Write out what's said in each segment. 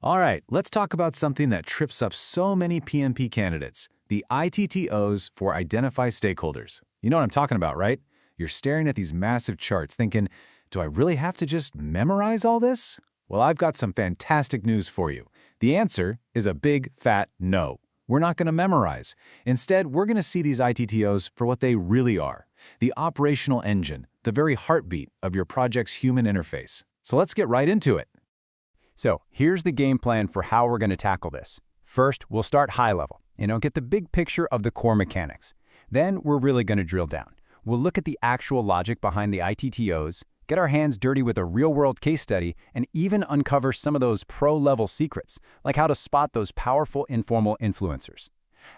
All right, let's talk about something that trips up so many PMP candidates, the ITTOs for Identify Stakeholders. You know what I'm talking about, right? You're staring at these massive charts thinking, do I really have to just memorize all this? Well, I've got some fantastic news for you. The answer is a big, fat no. We're not going to memorize. Instead, we're going to see these ITTOs for what they really are, the operational engine, the very heartbeat of your project's human interface. So let's get right into it. So here's the game plan for how we're going to tackle this. First, we'll start high level, get the big picture of the core mechanics. Then we're really going to drill down. We'll look at the actual logic behind the ITTOs, get our hands dirty with a real-world case study, and even uncover some of those pro-level secrets, like how to spot those powerful informal influencers.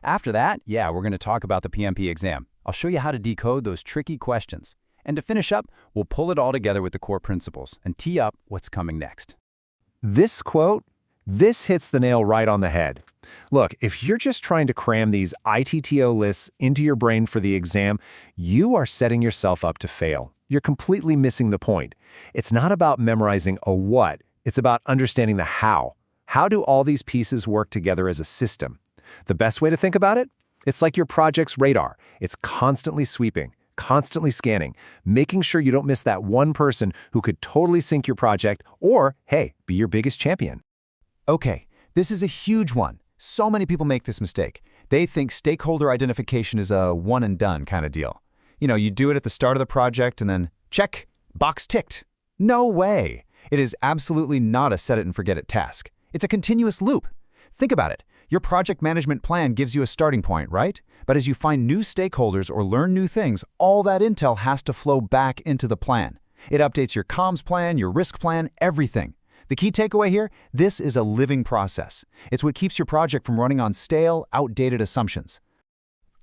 After that, we're going to talk about the PMP exam. I'll show you how to decode those tricky questions. And to finish up, we'll pull it all together with the core principles and tee up what's coming next. This quote, this hits the nail right on the head. Look, if you're just trying to cram these ITTO lists into your brain for the exam, you are setting yourself up to fail. You're completely missing the point. It's not about memorizing a what, it's about understanding the how. How do all these pieces work together as a system? The best way to think about it? It's like your project's radar. It's constantly sweeping, constantly scanning, making sure you don't miss that one person who could totally sink your project or, hey, be your biggest champion. Okay, this is a huge one. So many people make this mistake. They think stakeholder identification is a one-and-done kind of deal. You do it at the start of the project and then check, box ticked. No way. It is absolutely not a set-it-and-forget-it task. It's a continuous loop. Think about it. Your project management plan gives you a starting point, right? But as you find new stakeholders or learn new things, all that intel has to flow back into the plan. It updates your comms plan, your risk plan, everything. The key takeaway here, this is a living process. It's what keeps your project from running on stale, outdated assumptions.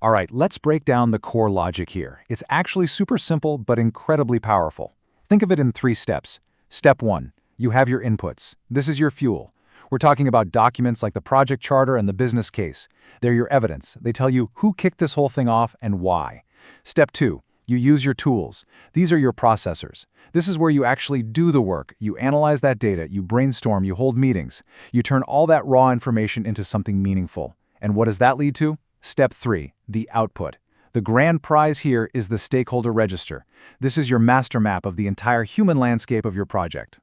All right, let's break down the core logic here. It's actually super simple, but incredibly powerful. Think of it in 3 steps. Step 1, you have your inputs. This is your fuel. We're talking about documents like the project charter and the business case. They're your evidence. They tell you who kicked this whole thing off and why. Step 2, you use your tools. These are your processors. This is where you actually do the work. You analyze that data, you brainstorm, you hold meetings. You turn all that raw information into something meaningful. And what does that lead to? Step 3, the output. The grand prize here is the stakeholder register. This is your master map of the entire human landscape of your project.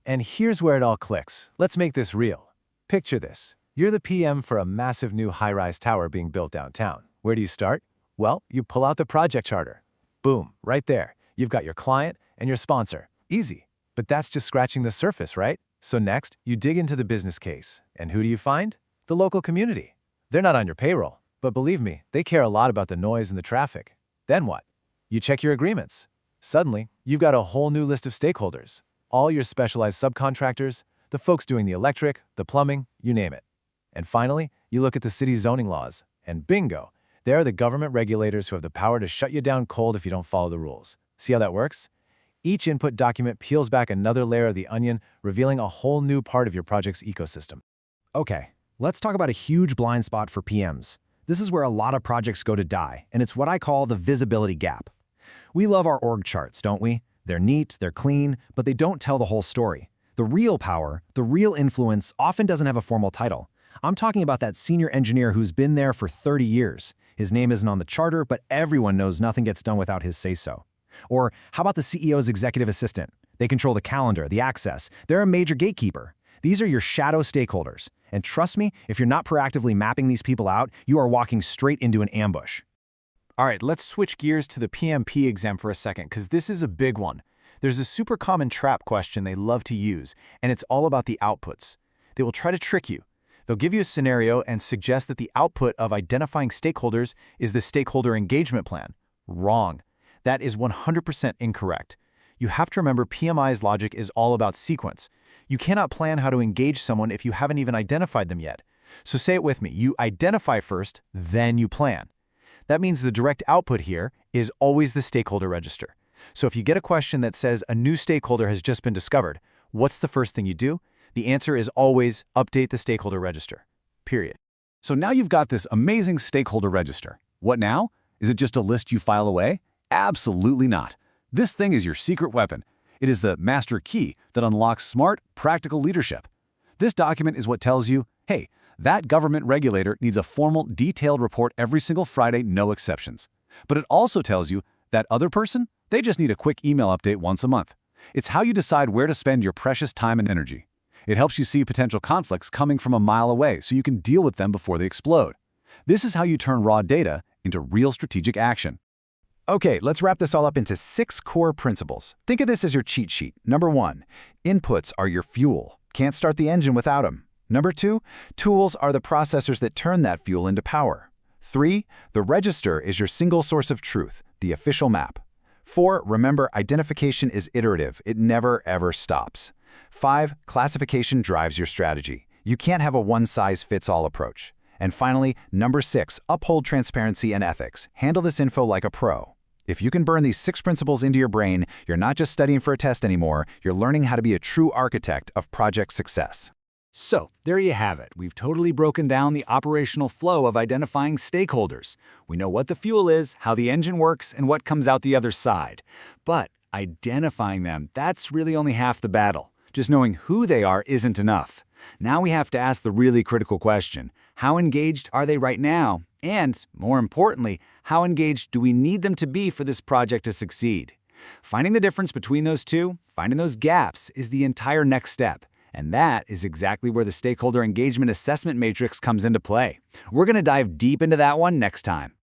And here's where it all clicks. Let's make this real. Picture this. You're the PM for a massive new high-rise tower being built downtown. Where do you start? Well, you pull out the project charter. Boom, right there. You've got your client and your sponsor. Easy. But that's just scratching the surface, right? So next, you dig into the business case. And who do you find? The local community. They're not on your payroll, but believe me, they care a lot about the noise and the traffic. Then what? You check your agreements. Suddenly, you've got a whole new list of stakeholders. All your specialized subcontractors, the folks doing the electric, the plumbing, you name it. And finally, you look at the city's zoning laws, and bingo, they are the government regulators who have the power to shut you down cold if you don't follow the rules. See how that works? Each input document peels back another layer of the onion, revealing a whole new part of your project's ecosystem. Okay, let's talk about a huge blind spot for PMs. This is where a lot of projects go to die, and it's what I call the visibility gap. We love our org charts, don't we? They're neat, they're clean, but they don't tell the whole story. The real power, the real influence often doesn't have a formal title. I'm talking about that senior engineer who's been there for 30 years. His name isn't on the charter, but everyone knows nothing gets done without his say-so. Or how about the CEO's executive assistant? They control the calendar, the access. They're a major gatekeeper. These are your shadow stakeholders. And trust me, if you're not proactively mapping these people out, you are walking straight into an ambush. All right, let's switch gears to the PMP exam for a second, because this is a big one. There's a super common trap question they love to use, and it's all about the outputs. They will try to trick you. They'll give you a scenario and suggest that the output of identifying stakeholders is the stakeholder engagement plan. Wrong. That is 100% incorrect. You have to remember PMI's logic is all about sequence. You cannot plan how to engage someone if you haven't even identified them yet. So say it with me. You identify first, then you plan. That means the direct output here is always the stakeholder register. So if you get a question that says a new stakeholder has just been discovered, what's the first thing you do? The answer is always update the stakeholder register, period. So now you've got this amazing stakeholder register. What now? Is it just a list you file away? Absolutely not. This thing is your secret weapon. It is the master key that unlocks smart, practical leadership. This document is what tells you, hey, that government regulator needs a formal, detailed report every single Friday, no exceptions. But it also tells you that other person, they just need a quick email update once a month. It's how you decide where to spend your precious time and energy. It helps you see potential conflicts coming from a mile away so you can deal with them before they explode. This is how you turn raw data into real strategic action. Okay, let's wrap this all up into 6 core principles. Think of this as your cheat sheet. Number 1, inputs are your fuel. Can't start the engine without them. Number 2, tools are the processors that turn that fuel into power. 3, the register is your single source of truth, the official map. 4, remember, identification is iterative. It never, ever stops. 5, classification drives your strategy. You can't have a one-size-fits-all approach. And finally, number 6, uphold transparency and ethics. Handle this info like a pro. If you can burn these 6 principles into your brain, you're not just studying for a test anymore, you're learning how to be a true architect of project success. So, there you have it. We've totally broken down the operational flow of identifying stakeholders. We know what the fuel is, how the engine works, and what comes out the other side. But identifying them, that's really only half the battle. Just knowing who they are isn't enough. Now we have to ask the really critical question: how engaged are they right now? And, more importantly, how engaged do we need them to be for this project to succeed? Finding the difference between those two, finding those gaps, is the entire next step. And that is exactly where the Stakeholder Engagement Assessment Matrix comes into play. We're going to dive deep into that one next time.